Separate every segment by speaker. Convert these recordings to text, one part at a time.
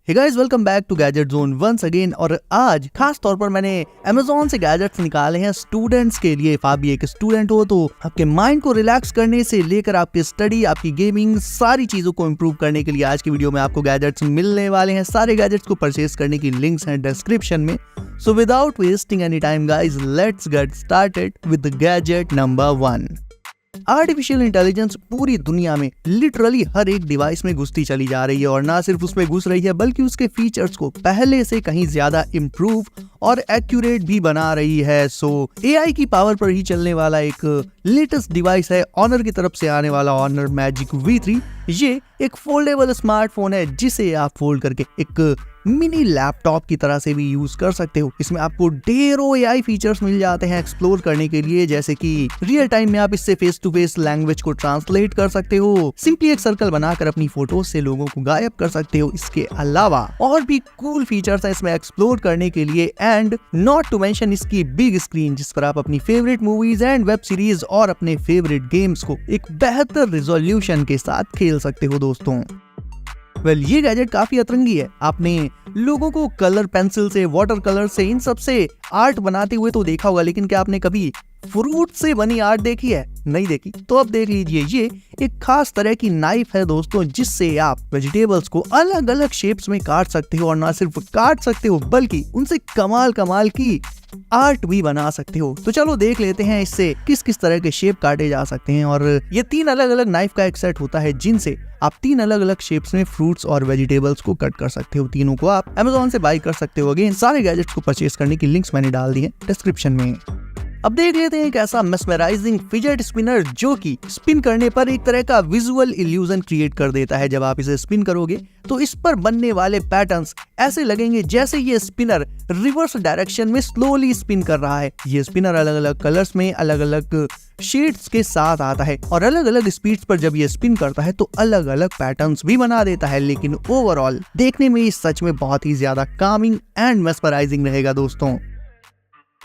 Speaker 1: Hey guys, welcome back to Gadget Zone once again. और आज खास तौर पर मैंने Amazon से गैजेट्स निकाले हैं स्टूडेंट्स के लिए। आप भी एक स्टूडेंट हो तो आपके माइंड को रिलैक्स करने से लेकर आपकी स्टडी, आपकी गेमिंग, सारी चीजों को इम्प्रूव करने के लिए आज की वीडियो में आपको गैजेट्स मिलने वाले हैं। सारे गैजेट्स को परचेज करने की लिंक्स हैं डिस्क्रिप्शन में। So without wasting any time guys, let's get started with gadget number 1। Artificial intelligence पूरी दुनिया में लिटरली हर एक डिवाइस में घुसती चली जा रही है, और ना सिर्फ उसमें घुस रही है बल्कि उसके फीचर्स को पहले से कहीं ज्यादा इम्प्रूव और एक्यूरेट भी बना रही है। सो एआई की पावर पर ही चलने वाला एक लेटेस्ट डिवाइस है ऑनर की तरफ से आने वाला ऑनर मैजिक V3। ये एक फोल्डेबल स्मार्टफोन है जिसे आप फोल्ड करके एक मिनी लैपटॉप की तरह से भी यूज कर सकते हो। इसमें आपको ढेरों एआई फीचर्स मिल जाते हैं एक्सप्लोर करने के लिए, जैसे कि रियल टाइम में आप इससे फेस टू फेस लैंग्वेज को ट्रांसलेट कर सकते हो, सिंपली एक सर्कल बनाकर अपनी फोटोज से लोगों को गायब कर सकते हो। इसके अलावा और भी कूल फीचर्स हैं इसमें एक्सप्लोर करने के लिए, एंड नॉट टू मेंशन इसकी बिग स्क्रीन जिस पर आप अपनी favourite movies and web series और अपने फेवरेट गेम्स को एक बेहतर रिजोल्यूशन के साथ खेल सकते हो दोस्तों। ये गैजेट काफी अतरंगी है। आपने लोगों को कलर पेंसिल से, वाटर कलर से, इन सब से आर्ट बनाते हुए तो देखा होगा, लेकिन क्या आपने कभी फ्रूट से बनी आर्ट देखी है? नहीं देखी तो अब देख लीजिए। ये एक खास तरह की नाइफ है दोस्तों, जिससे आप वेजिटेबल्स को अलग अलग शेप्स में काट सकते हो, और ना सिर्फ काट सकते हो बल्कि उनसे कमाल कमाल की आर्ट भी बना सकते हो। तो चलो देख लेते हैं इससे किस किस तरह के शेप काटे जा सकते हैं। और ये 3 अलग अलग नाइफ का एक सेट होता है जिनसे आप 3 अलग अलग शेप्स में फ्रूट्स और वेजिटेबल्स को कट कर सकते हो। तीनों को आप Amazon से बाय कर सकते हो। अगेन सारे गैजेट्स को परचेज करने की लिंक्स मैंने डाल दी है डिस्क्रिप्शन में। अब देख लेते हैं एक ऐसा मेस्मराइजिंग फिजेट स्पिनर जो कि स्पिन करने पर एक तरह का विजुअल इल्यूजन क्रिएट कर देता है। जब आप इसे स्पिन करोगे तो इस पर बनने वाले पैटर्न्स ऐसे लगेंगे जैसे ये स्पिनर रिवर्स डायरेक्शन में स्लोली स्पिन कर रहा है। ये स्पिनर अलग अलग कलर्स में अलग अलग शेड्स के साथ आता है, और अलग अलग स्पीड्स पर जब ये स्पिन करता है तो अलग अलग पैटर्न्स भी बना देता है। लेकिन ओवरऑल देखने में ये सच में बहुत ही ज्यादा कामिंग एंड मेस्मराइजिंग रहेगा दोस्तों।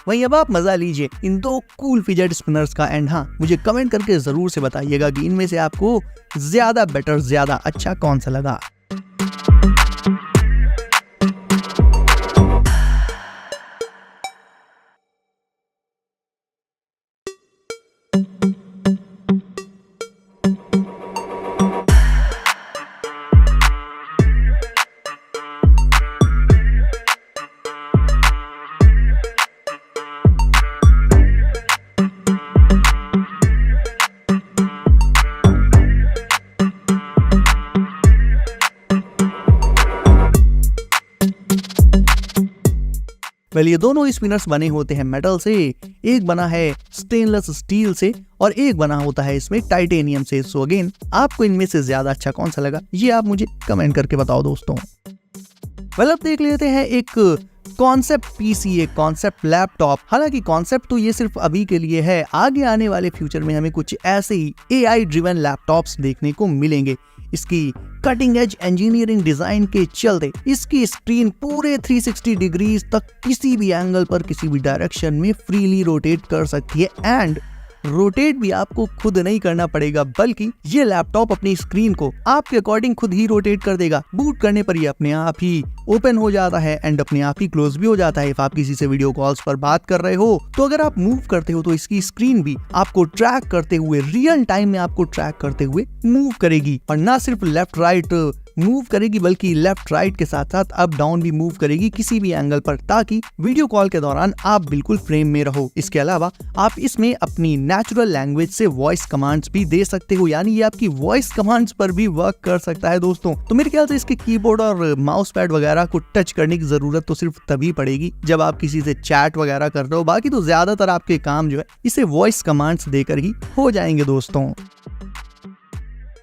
Speaker 1: वहीं अब आप मजा लीजिए इन 2 कूल फिजेट स्पिनर्स का, एंड हाँ, मुझे कमेंट करके जरूर से बताइएगा कि इनमें से आपको ज्यादा बेटर, ज्यादा अच्छा कौन सा लगा। ये दोनों स्पिनर्स बने होते हैं मेटल से, एक बना है स्टेनलेस स्टील से और एक बना होता है इसमें टाइटेनियम से। सो अगेन आपको इनमें से ज्यादा अच्छा कौन सा लगा ये आप मुझे कमेंट करके बताओ दोस्तों। अब देख लेते हैं एक कॉन्सेप्ट पीसी, एक कॉन्सेप्ट लैपटॉप। हालांकि कॉन्सेप्ट तो ये सिर्फ अभी के लिए है, आगे आने वाले फ्यूचर में हमें कुछ ऐसे ही एआई ड्रिवन लैपटॉप्स देखने को मिलेंगे। इसकी कटिंग एज इंजीनियरिंग डिजाइन के चलते इसकी स्क्रीन पूरे 360 डिग्रीज तक किसी भी एंगल पर किसी भी डायरेक्शन में फ्रीली रोटेट कर सकती है, एंड रोटेट भी आपको खुद नहीं करना पड़ेगा बल्कि ये लैपटॉप अपनी स्क्रीन को आपके अकॉर्डिंग खुद ही रोटेट कर देगा। बूट करने पर ये अपने आप ही ओपन हो जाता है एंड अपने आप ही क्लोज भी हो जाता है। if आप किसी से वीडियो कॉल्स पर बात कर रहे हो तो अगर आप मूव करते हो तो इसकी स्क्रीन भी आपको ट्रैक करते हुए, रियल टाइम में आपको ट्रैक करते हुए मूव करेगी। और ना सिर्फ लेफ्ट राइट मूव करेगी बल्कि लेफ्ट राइट के साथ साथ अप डाउन भी मूव करेगी किसी भी एंगल पर, ताकि वीडियो कॉल के दौरान आप बिल्कुल फ्रेम में रहो। इसके अलावा आप इसमें अपनी नेचुरल लैंग्वेज से वॉइस कमांड्स भी दे सकते हो, यानी ये आपकी वॉइस कमांड्स पर भी वर्क कर सकता है दोस्तों। तो मेरे ख्याल से इसके कीबोर्ड और माउस पैड वगैरह को टच करने की जरूरत तो सिर्फ तभी पड़ेगी जब आप किसी से चैट वगैरह कर रहे हो। बाकी तो ज्यादातर आपके काम जो है इसे वॉइस कमांड्स देकर ही हो जाएंगे दोस्तों।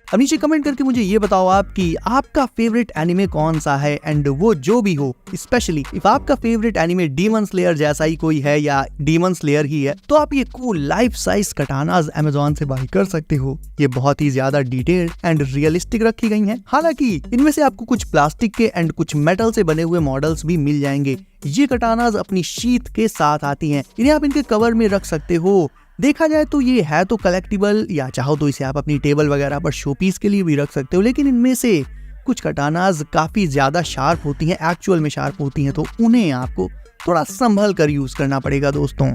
Speaker 1: अब नीचे कमेंट करके मुझे ये बताओ आप कि आपका फेवरेट एनिमे कौन सा है, एंड वो जो भी हो, स्पेशली इफ आपका फेवरेट एनिमे डीमन स्लेयर जैसा ही कोई है या डीमन स्लेयर ही है, तो आप ये कूल लाइफ साइज कटानाज Amazon से बाय कर सकते हो। ये बहुत ही ज्यादा डिटेल्ड एंड रियलिस्टिक रखी गई हैं। हालांकि इनमें से आपको कुछ प्लास्टिक के एंड कुछ मेटल से बने हुए मॉडल्स भी मिल जाएंगे। ये कटानाज अपनी शीट के साथ आती हैं, इन्हें आप इनके कवर में रख सकते हो। देखा जाए तो ये है तो कलेक्टिबल, या चाहो तो इसे आप अपनी टेबल वगैरह पर शोपीस के लिए भी रख सकते हो, लेकिन इनमें से कुछ कटानाज काफी ज्यादा शार्प होती हैं, एक्चुअल में शार्प होती हैं, तो उन्हें आपको थोड़ा संभल कर यूज करना पड़ेगा दोस्तों।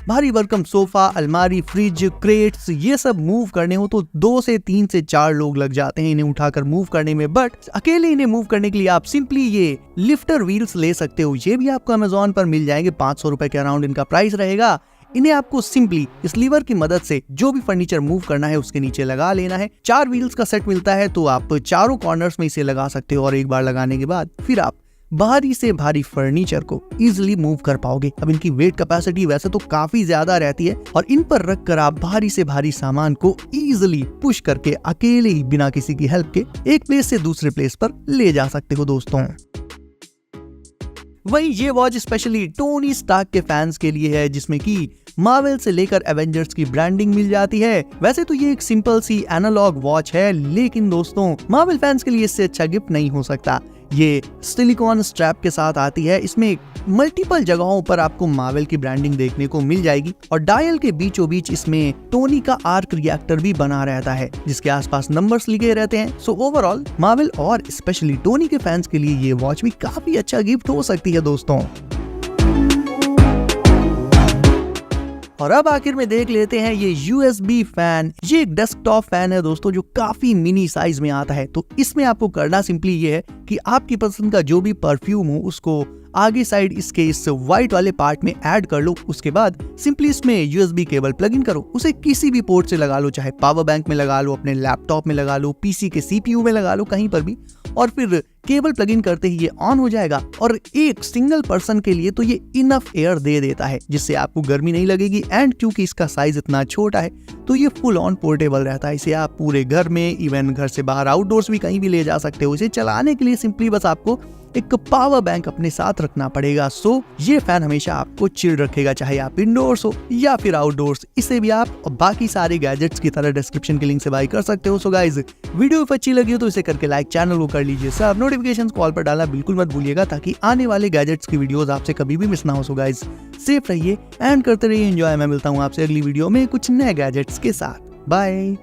Speaker 1: भारी भरकम सोफा, अलमारी, फ्रिज, क्रेट्स ये सब मूव करने हो तो 2 से 3 से 4 लोग लग जाते हैं इन्हें उठाकर मूव करने में, बट अकेले इन्हें मूव करने के लिए आप सिंपली ये लिफ्टर व्हील्स ले सकते हो। ये भी आपको अमेजोन पर मिल जाएंगे, 500 रुपए के अराउंड इनका प्राइस रहेगा। इन्हें आपको सिंपली इस लीवर की मदद से जो भी फर्नीचर मूव करना है उसके नीचे लगा लेना है। 4 व्हील्स का सेट मिलता है, तो आप चारों कॉर्नर्स में इसे लगा सकते हो और एक बार लगाने के बाद फिर आप भारी से भारी फर्नीचर को इजिली मूव कर पाओगे। अब इनकी वेट कैपेसिटी वैसे तो काफी ज्यादा रहती है और इन पर रखकर आप भारी से भारी सामान को इजिली पुश करके अकेले ही बिना किसी की हेल्प के एक प्लेस से दूसरे प्लेस पर ले जा सकते हो दोस्तों। वहीं ये वॉच स्पेशली टोनी स्टार्क के फैंस के लिए है, जिसमें कि मार्वल से लेकर एवेंजर्स की ब्रांडिंग मिल जाती है। वैसे तो ये एक सिंपल सी एनालॉग वॉच है, लेकिन दोस्तों मार्वल फैंस के लिए इससे अच्छा गिफ्ट नहीं हो सकता। ये सिलिकॉन स्ट्रैप के साथ आती है, इसमें मल्टीपल जगहों पर आपको मार्वल की ब्रांडिंग देखने को मिल जाएगी और डायल के बीचों बीच इसमें टोनी का आर्क रिएक्टर भी बना रहता है जिसके आसपास नंबर्स लिखे रहते हैं। सो ओवरऑल मार्वल और स्पेशली टोनी के फैंस के लिए ये वॉच भी काफी अच्छा गिफ्ट हो सकती है दोस्तों। और अब आखिर में देख लेते हैं ये USB फैन। ये एक डेस्कटॉप फैन है दोस्तों जो काफी मिनी साइज में आता है। तो इसमें आपको करना सिंपली ये है कि आपकी पसंद का जो भी परफ्यूम हो उसको आगे साइड इसके इस व्हाइट वाले पार्ट में ऐड कर लो। उसके बाद सिंपली इसमें USB केबल प्लग इन करो, उसे किसी भी पोर्ट से लगा लो, चाहे पावर बैंक में लगा लो, अपने लैपटॉप में लगा लो, PC के CPU में लगा लो, कहीं पर भी, और फिर केबल प्लग इन करते ही ये ऑन हो जाएगा। और एक सिंगल पर्सन के लिए तो ये इनफ एयर दे देता है जिससे आपको गर्मी नहीं लगेगी। एंड क्योंकि इसका साइज इतना छोटा है तो ये फुल ऑन पोर्टेबल रहता है। इसे आप पूरे घर में, इवन घर से बाहर आउटडोर्स भी कहीं भी ले जा सकते हो। इसे चलाने के लिए सिंपली बस आपको एक पावर बैंक अपने साथ रखना पड़ेगा। सो ये फैन हमेशा आपको चिल रखेगा, चाहे आप इंडोर्स हो या फिर आउटडोर्स। इसे भी आप बाकी सारे गैजेट्स की तरह डिस्क्रिप्शन के लिंक से बाय कर सकते हो। सो गाइज, वीडियो अच्छी लगी हो तो इसे करके लाइक, चैनल को कर लीजिए सब, नोटिफिकेशंस कॉल पर डालना बिल्कुल मत भूलिएगा ताकि आने वाले गैजेट्स की वीडियोस आपसे कभी भी मिस ना हो। सो गाइज, सेफ रहिए एंड करते रहिए एंजॉय। मैं मिलता हूँ आपसे अगली वीडियो में कुछ नए गैजेट्स के साथ। बाय।